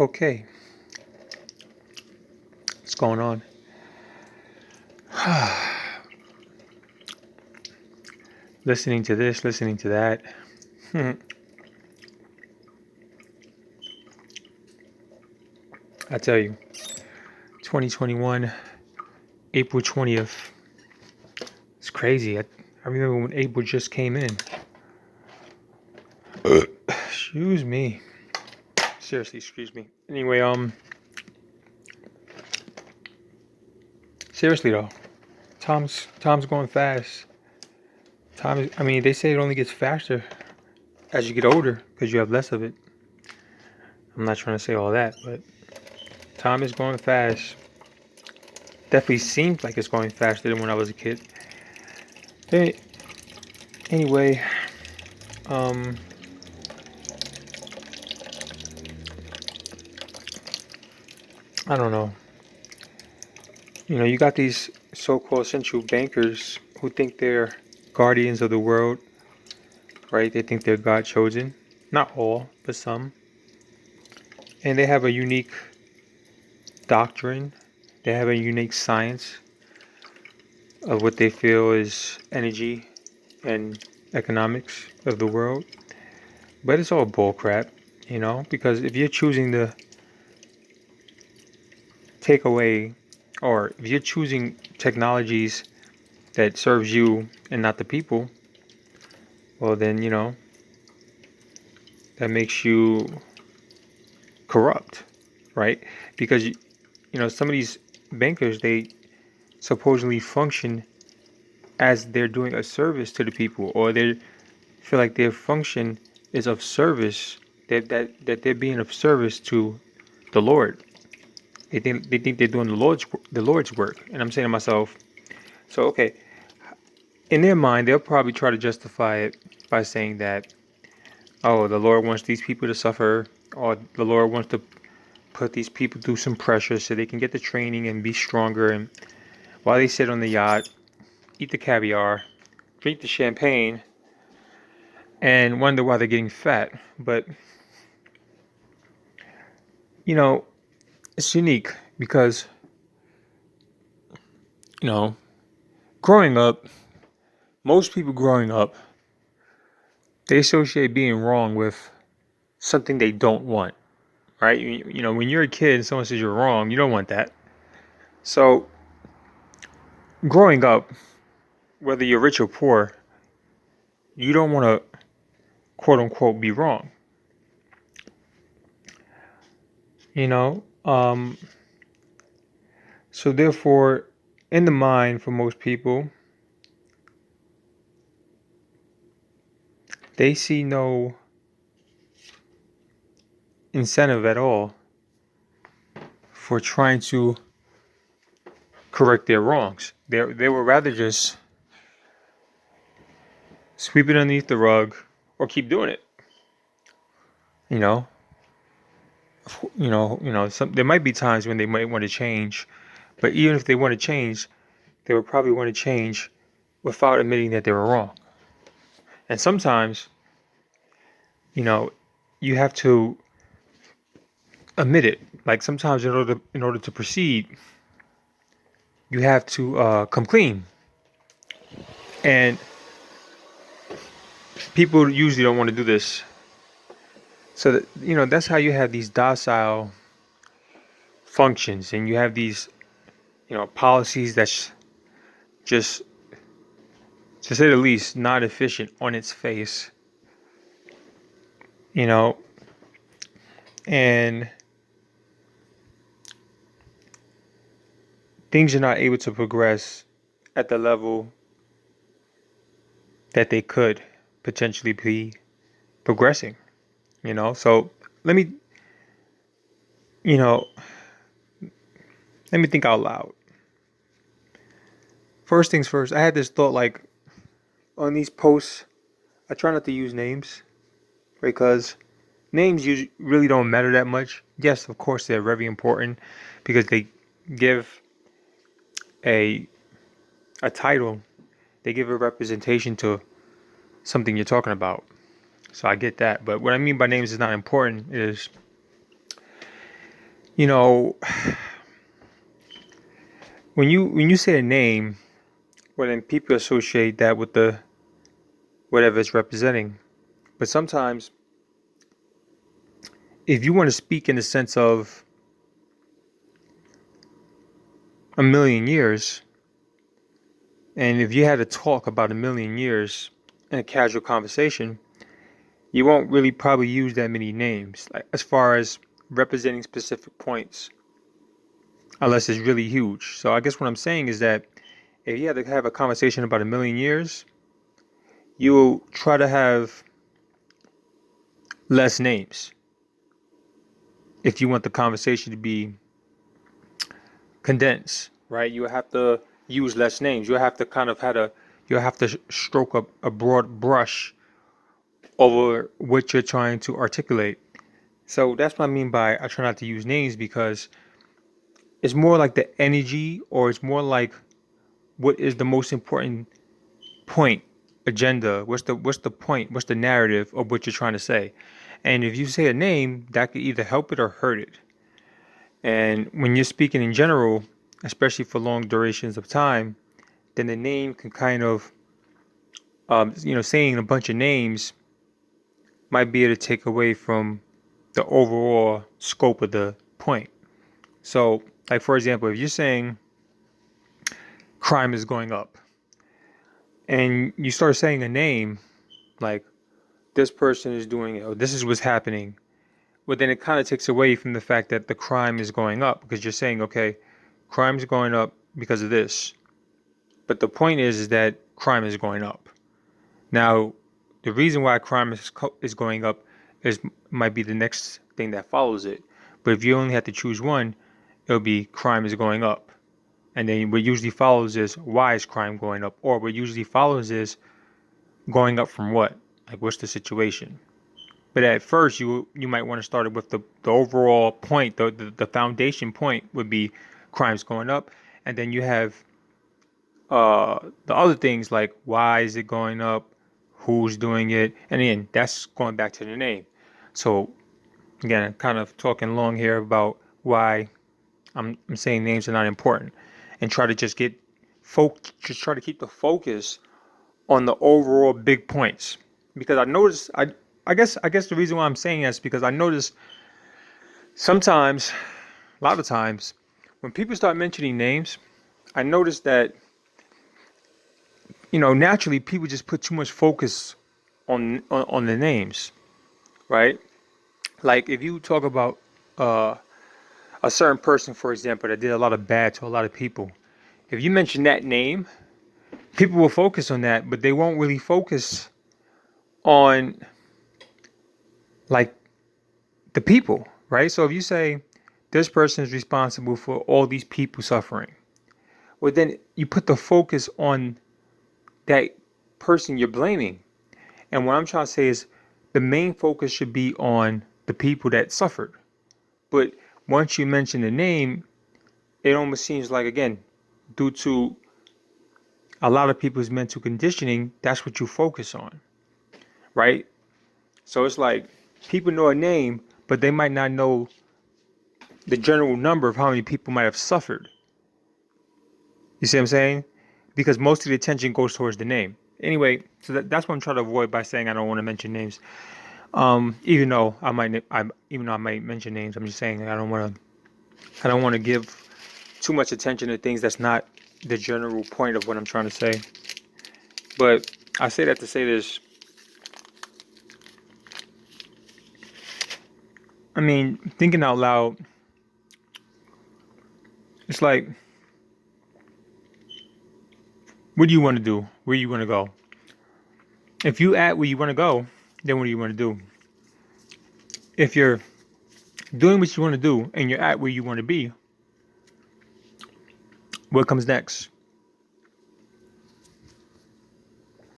Okay, what's going on? Listening to this, listening to that. I tell you, 2021, April 20th. It's crazy. I remember when April just came in. Excuse me. Seriously, excuse me. Anyway, seriously though, time's going fast. I mean, they say it only gets faster as you get older because you have less of it. I'm not trying to say all that, but time is going fast. Definitely seems like it's going faster than when I was a kid. Hey, anyway, um, I don't know. You got these so-called central bankers who think they're guardians of the world, right? They think they're God chosen. Not all, but some. And they have a unique doctrine. They have a unique science of what they feel is energy and economics of the world. But it's all bullcrap, because if you're choosing to take away, or if you're choosing technologies that serves you and not the people, well then, that makes you corrupt, right? Because some of these bankers, they supposedly function as they're doing a service to the people, or they feel like their function is of service, that they're being of service to the Lord. They think they're doing the Lord's work. And I'm saying to myself, so okay, in their mind, they'll probably try to justify it by saying that, oh, the Lord wants these people to suffer, or the Lord wants to put these people through some pressure so they can get the training and be stronger. And while they sit on the yacht, eat the caviar, drink the champagne, and wonder why they're getting fat. But, you know, it's unique because, you know, growing up, most people growing up, they associate being wrong with something they don't want, right? When you're a kid and someone says you're wrong, you don't want that. So, growing up, whether you're rich or poor, you don't want to quote unquote be wrong. You know, so therefore, in the mind for most people, they see no incentive at all for trying to correct their wrongs. They would rather just sweep it underneath the rug or keep doing it. You know, there might be times when they might want to change, but even if they want to change, they would probably want to change without admitting that they were wrong. And sometimes, you know, you have to admit it. Like sometimes, in order to proceed, you have to come clean. And people usually don't want to do this. So that, that's how you have these docile functions, and you have these policies that's just, to say the least, not efficient on its face. You know, and things are not able to progress at the level that they could potentially be progressing. So let me you know let me think out loud. First things first, I had this thought, like, on these posts, I try not to use names because names really don't matter that much. Yes, of course they're very important because they give a a title, they give a representation to something you're talking about. So I get that. But what I mean by names is not important is You know, when you say a name, well, then people associate that with the whatever it's representing. But sometimes, if you want to speak in the sense of a million years, and if you had to talk about a million years in a casual conversation, you won't really probably use that many names, like as far as representing specific points, unless it's really huge. So I guess what I'm saying is that if you had to have a conversation about a million years, you will try to have less names if you want the conversation to be condensed, right? You have to use less names. You have to kind of you have to stroke a broad brush over what you're trying to articulate. So that's what I mean by I try not to use names, because it's more like the energy, or it's more like what is the most important point, agenda, what's the point, what's the narrative of what you're trying to say. And if you say a name, that could either help it or hurt it. And when you're speaking in general, especially for long durations of time, then the name can kind of, saying a bunch of names might be able to take away from the overall scope of the point. So, like for example, if you're saying crime is going up, and you start saying a name like this person is doing it, or this is what's happening, well, then it kind of takes away from the fact that the crime is going up, because you're saying, okay, crime is going up because of this. But the point is that crime is going up. Now, the reason why crime is going up is might be the next thing that follows it. But if you only have to choose one, it'll be crime is going up. And then what usually follows is why is crime going up? Or what usually follows is going up from what? Like what's the situation? But at first you might want to start it with the overall point, the foundation point would be crimes going up. And then you have the other things like why is it going up, who's doing it, and then that's going back to the name. So again, I'm kind of talking long here about why I'm saying names are not important, and try to just just try to keep the focus on the overall big points. Because I noticed, I guess the reason why I'm saying this is because I notice sometimes, a lot of times, when people start mentioning names, I notice that naturally people just put too much focus on the names, right? Like if you talk about uh, a certain person, for example, that did a lot of bad to a lot of people, if you mention that name, people will focus on that, but they won't really focus on like the people, right? So if you say this person is responsible for all these people suffering, well, then you put the focus on that person you're blaming. And what I'm trying to say is the main focus should be on the people that suffered. But once you mention the name, it almost seems like, again, due to a lot of people's mental conditioning, that's what you focus on, right? So it's like people know a name, but they might not know the general number of how many people might have suffered. You see what I'm saying? Because most of the attention goes towards the name. Anyway, so that's what I'm trying to avoid by saying I don't want to mention names. Even though I might mention names, I'm just saying I don't want to give too much attention to things that's not the general point of what I'm trying to say. But I say that to say this. I mean, thinking out loud, it's like, what do you want to do? Where you want to go? If you at where you want to go, then what do you want to do? If you're doing what you want to do and you're at where you want to be, what comes next?